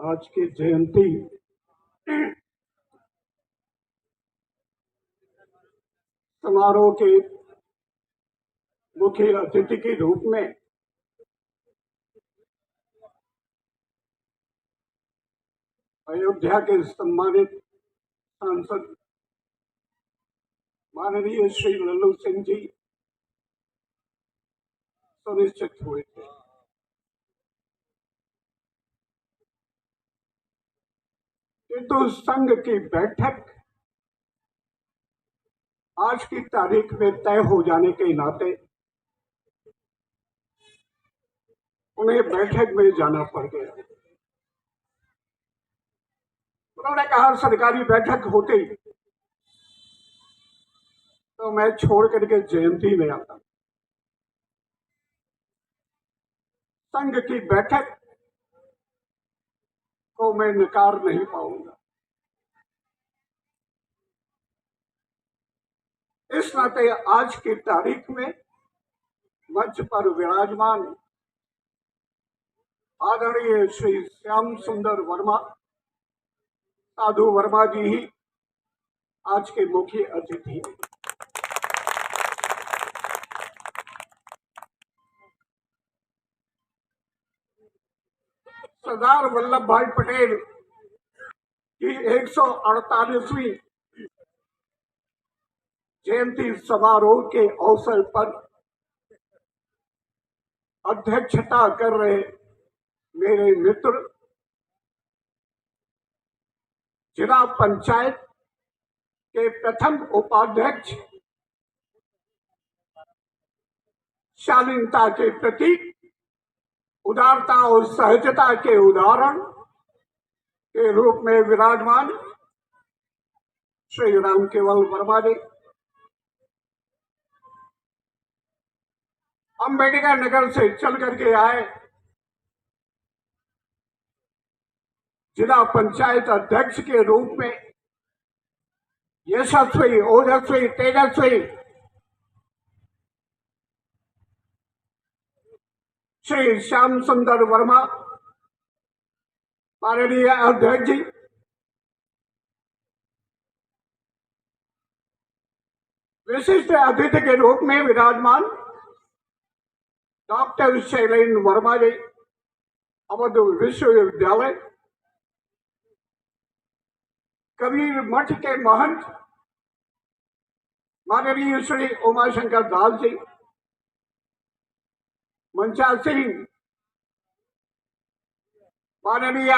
आज की जयंती समारोह के मुख्य अतिथि के रूप में अयोध्या के सम्मानित सांसद माननीय श्री लल्लू सिंह जी सुनिश्चित हुए थे। किंतु संघ की बैठक आज की तारीख में तय हो जाने के नाते उन्हें बैठक में जाना पड़ गया। उन्होंने कहा सरकारी बैठक होती तो मैं छोड़ करके जयंती में आता। संघ की बैठक को मैं नकार नहीं पाऊंगा। इस नाते आज की तारीख में मंच पर विराजमान आदरणीय श्री श्याम सुंदर वर्मा साधु वर्मा जी ही आज के मुख्य अतिथि हैं। सरदार वल्लभ भाई पटेल की 148वीं जयंती समारोह के अवसर पर अध्यक्षता कर रहे मेरे मित्र जिला पंचायत के प्रथम उपाध्यक्ष शालीनता के प्रतीक उदारता और सहजता के उदाहरण के रूप में विराजमान श्री राम केवल वर्मा जी, अम्बेडकर नगर से चल करके आए जिला पंचायत अध्यक्ष के रूप में यशस्वी ओजस्वी तेजस्वी श्री श्याम सुंदर वर्मा माननीय अध्यक्ष जी, विशिष्ट अतिथि के रूप में विराजमान डॉक्टर शैलेंद्र वर्मा जी, अवध विश्वविद्यालय कबीर मठ के महंत माननीय श्री उमाशंकर दास जी, मंचा सिंह माननीय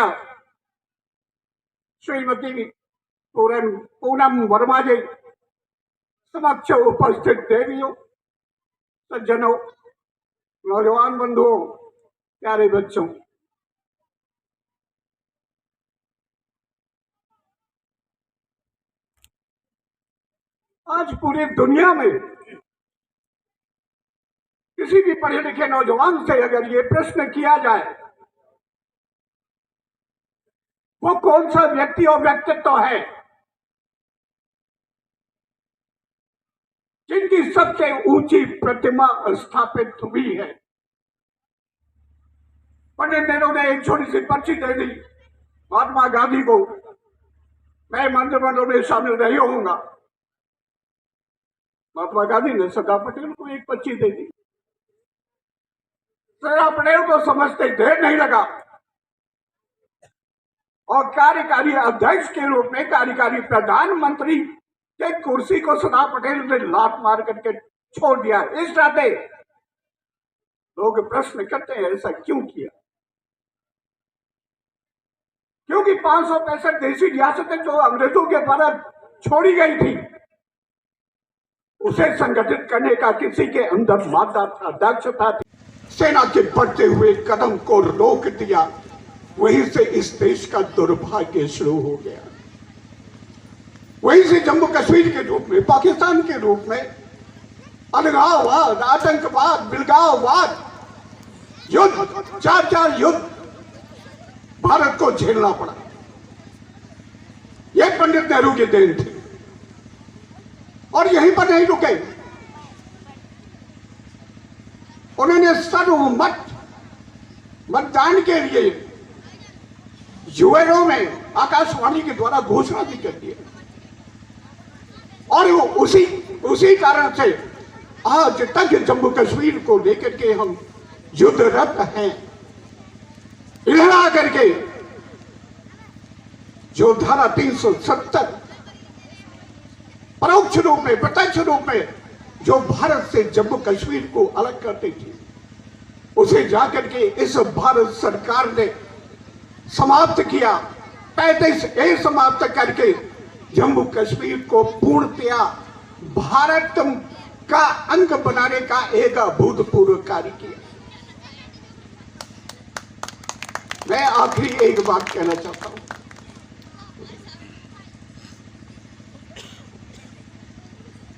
श्रीमती पूनम वर्मा जी, समक्ष उपस्थित देवियों, सज्जनों, नौजवान बंधुओं, प्यारे बच्चों, आज पूरी दुनिया में किसी भी पढ़े लिखे नौजवान से अगर ये प्रश्न किया जाए वो कौन सा व्यक्ति और व्यक्तित्व है जिनकी सबसे ऊंची प्रतिमा स्थापित हुई है, पंडित नेहरू ने एक छोटी सी पर्ची दे दी महात्मा गांधी को, मैं मंत्रिमंडल में शामिल नहीं होऊंगा। महात्मा गांधी ने सरदार पटेल को एक पर्ची दे दी। सरदार पटेल को समझते देर नहीं लगा और कार्यकारी अध्यक्ष के रूप में कार्यकारी प्रधानमंत्री के कुर्सी को सरदार पटेल ने लात मार करके छोड़ दिया। इस नाते लोग प्रश्न करते हैं ऐसा क्यों किया? क्योंकि 565 देशी रियासतें जो अंग्रेजों के द्वारा छोड़ी गई थी उसे संगठित करने का किसी के अंदर मादा था, दक्षता थी। सेना के बढ़ते हुए कदम को रोक दिया। वहीं से इस देश का दुर्भाग्य शुरू हो गया। वहीं से जम्मू कश्मीर के रूप में, पाकिस्तान के रूप में अलगाववाद, आतंकवाद, बिलगाववाद, युद्ध, चार युद्ध भारत को झेलना पड़ा। यह पंडित नेहरू की देन थी और यहीं पर नहीं रुके। उन्होंने सर्वमत मतदान के लिए यूएनओ में आकाशवाणी के द्वारा घोषणा भी कर दी और वो उसी कारण से आज तक जम्मू कश्मीर को लेकर के हम युद्धरत हैं। लड़ा करके जो धारा 370 परोक्ष रूप में प्रत्यक्ष रूप में जो भारत से जम्मू कश्मीर को अलग करती थी, उसे जाकर के इस भारत सरकार ने समाप्त किया। 35A समाप्त करके जम्मू कश्मीर को पूर्णतया भारत का अंग बनाने का एक अभूतपूर्व कार्य किया। मैं आखिरी एक बात कहना चाहता हूं।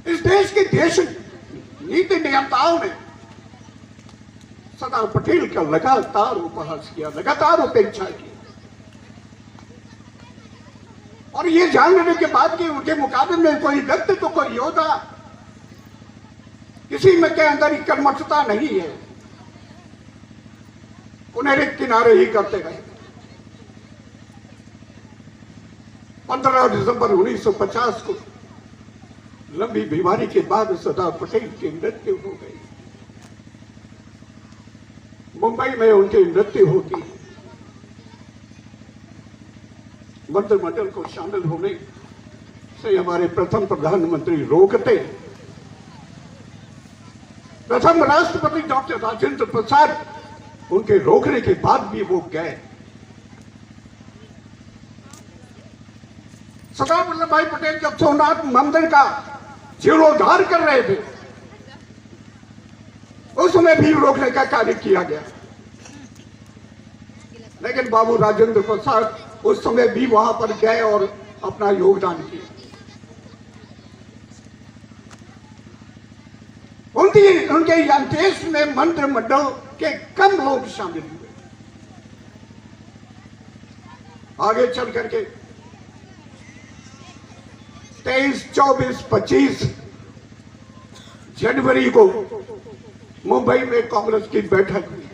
इस देश के देश नीति नियंताओं ने सरदार पटेल का लगातार उपहास किया, लगातार उपेक्षा की, और ये जान लेने के बाद कि उनके मुकाबले में कोई व्यक्ति तो कोई योद्धा किसी में के अंदर कर्मठता नहीं है, उन्हें किनारे ही करते रहे। 15 दिसंबर 1950 को लंबी बीमारी के बाद सरदार पटेल की मृत्यु हो गई। मुंबई में उनकी मृत्यु होती है। मंत्रिमंडल को शामिल होने से हमारे प्रथम प्रधानमंत्री रोकते, प्रथम राष्ट्रपति डॉक्टर राजेंद्र प्रसाद उनके रोकने के बाद भी वो गए। सरदार वल्लभ भाई पटेल जब सोमनाथ मंदिर का जीर्णोद्धार कर रहे थे, उस समय भी रोकने का कार्य किया गया, लेकिन बाबू राजेंद्र प्रसाद उस समय भी वहां पर गए और अपना योगदान किया। उनके अंत्येष्टि में मंत्रिमंडल के कम लोग शामिल हुए। आगे चल करके 23, 24, 25 जनवरी को मुंबई में कांग्रेस की बैठक हुई।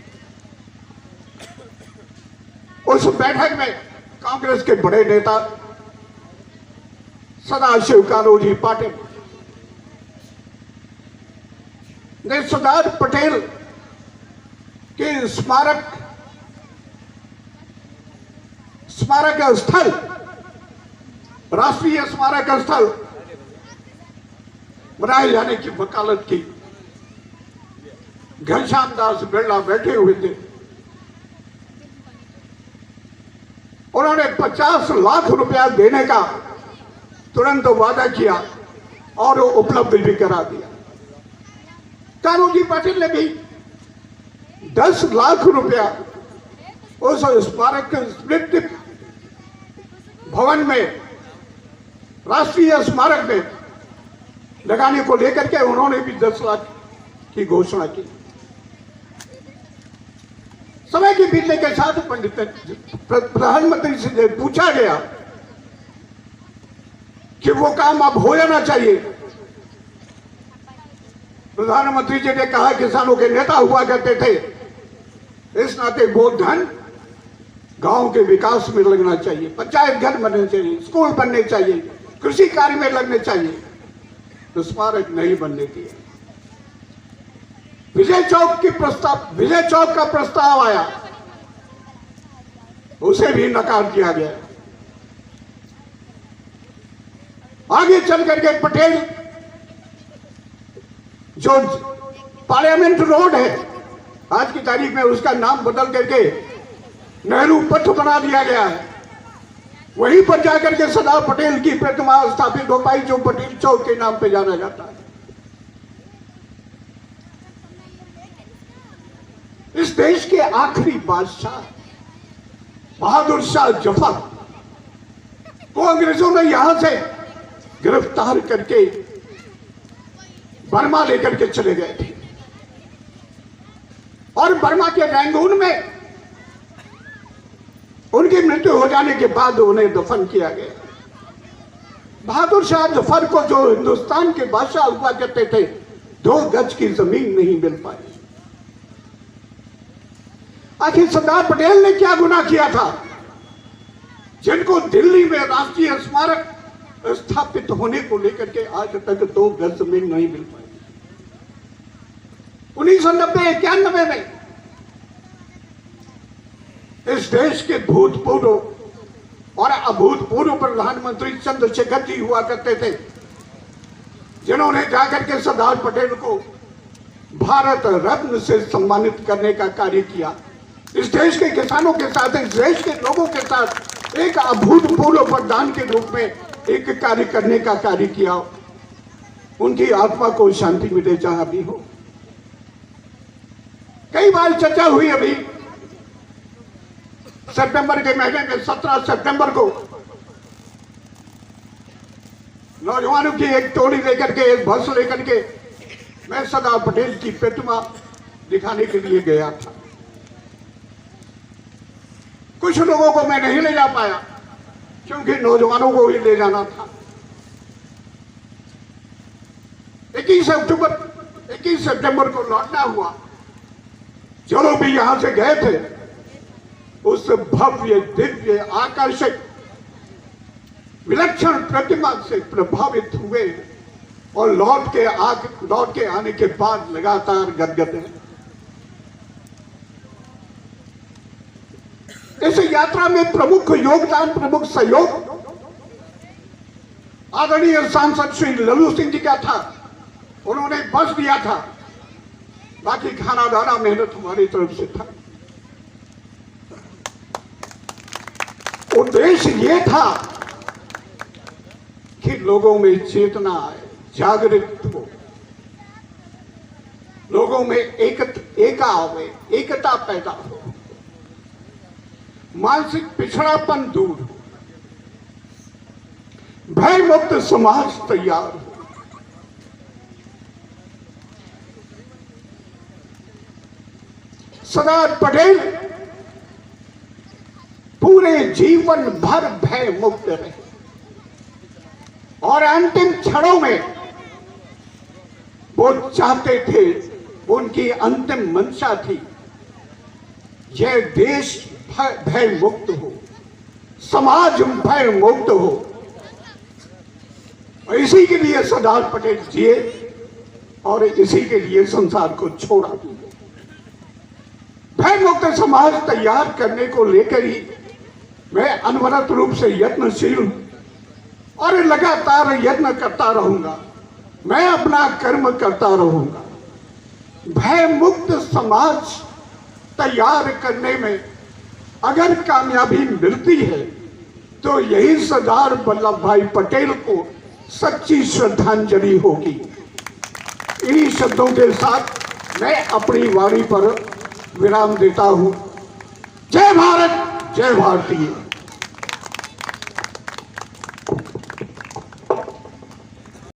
उस बैठक में कांग्रेस के बड़े नेता सदाशिव कान्होजी पाटिल ने सरदार पटेल के स्मारक स्थल, राष्ट्रीय स्मारक स्थल बनाए जाने की वकालत की। घनश्याम दास बिरला बैठे हुए थे। उन्होंने 50 लाख रुपया देने का तुरंत वादा किया और उपलब्ध भी करा दिया। कान्होजी पाटिल ने भी 10 लाख रुपया उस स्मारक स्मृति भवन में, राष्ट्रीय स्मारक में लगाने को लेकर के उन्होंने भी 10 लाख की घोषणा की। समय के बीतने के साथ पंडित प्रधानमंत्री से पूछा गया कि वो काम अब हो जाना चाहिए। प्रधानमंत्री जी ने कहा किसानों के नेता हुआ करते थे, इस नाते वो धन गांव के विकास में लगना चाहिए, पंचायत घर बनने चाहिए, स्कूल बनने चाहिए, कृषि कार्य में लगने चाहिए, तो स्मारक नहीं बनने दिया। विजय चौक का प्रस्ताव आया, उसे भी नकार दिया गया। आगे चल करके पटेल जो पार्लियामेंट रोड है, आज की तारीख में उसका नाम बदल करके नेहरू पथ बना दिया गया है। वहीं पर जाकर के सरदार पटेल की प्रतिमा स्थापित हो पाई, जो पटेल चौक के नाम पे जाना जाता है। इस देश के आखिरी बादशाह बहादुर शाह जफर को अंग्रेजों ने यहां से गिरफ्तार करके बर्मा लेकर के चले गए थे, और बर्मा के रंगून में उनकी मृत्यु हो जाने के बाद उन्हें दफन किया गया। बहादुर शाह जफर को, जो हिंदुस्तान के बादशाह हुआ करते थे, 2 गज की जमीन नहीं मिल पाई। आखिर सरदार पटेल ने क्या गुनाह किया था जिनको दिल्ली में राष्ट्रीय स्मारक स्थापित होने को लेकर के आज तक 2 गज जमीन नहीं मिल पाई। 1990-91 में इस देश के भूतपूर्व और अभूतपूर्व प्रधानमंत्री चंद्रशेखर जी हुआ करते थे, जिन्होंने जाकर के सरदार पटेल को भारत रत्न से सम्मानित करने का कार्य किया। इस देश के किसानों के साथ, इस देश के लोगों के साथ एक अभूतपूर्व वरदान के रूप में एक कार्य करने का कार्य किया। उनकी आत्मा को शांति मिले जहां भी हो। कई बार चर्चा हुई, अभी सितंबर के महीने में 17 सितंबर को नौजवानों की एक टोली लेकर के, एक बस लेकर के मैं सरदार पटेल की प्रतिमा दिखाने के लिए गया था। कुछ लोगों को मैं नहीं ले जा पाया क्योंकि नौजवानों को ही ले जाना था। 21 सितंबर को लौटना हुआ। जो लोग भी यहां से गए थे उस भव्य, दिव्य, आकर्षक, विलक्षण प्रतिमा से प्रभावित हुए और लौट के आने के बाद लगातार गदगद हैं। इस यात्रा में प्रमुख योगदान, प्रमुख सहयोग आदरणीय सांसद श्री लल्लू सिंह जी का था। उन्होंने बस दिया था, बाकी खाना दाना मेहनत हमारी तरफ से था। उद्देश्य ये था कि लोगों में चेतना आए, जागृत हो, लोगों में एकता पैदा हो, मानसिक पिछड़ापन दूर हो, भय मुक्त समाज तैयार हो। सरदार पटेल पूरे जीवन भर भय मुक्त रहे और अंतिम क्षणों में वो चाहते थे, उनकी अंतिम मंशा थी, यह देश भय मुक्त हो, समाज भय मुक्त हो। इसी के लिए सरदार पटेल जिए और इसी के लिए संसार को छोड़ा। भय मुक्त समाज तैयार करने को लेकर ही मैं अनवरत रूप से यत्नशील हूं और लगातार यत्न करता रहूंगा। मैं अपना कर्म करता रहूंगा। भय मुक्त समाज तैयार करने में अगर कामयाबी मिलती है तो यही सरदार वल्लभ भाई पटेल को सच्ची श्रद्धांजलि होगी। इन्हीं शब्दों के साथ मैं अपनी वाणी पर विराम देता हूं। जय भारत, जय भारतीय।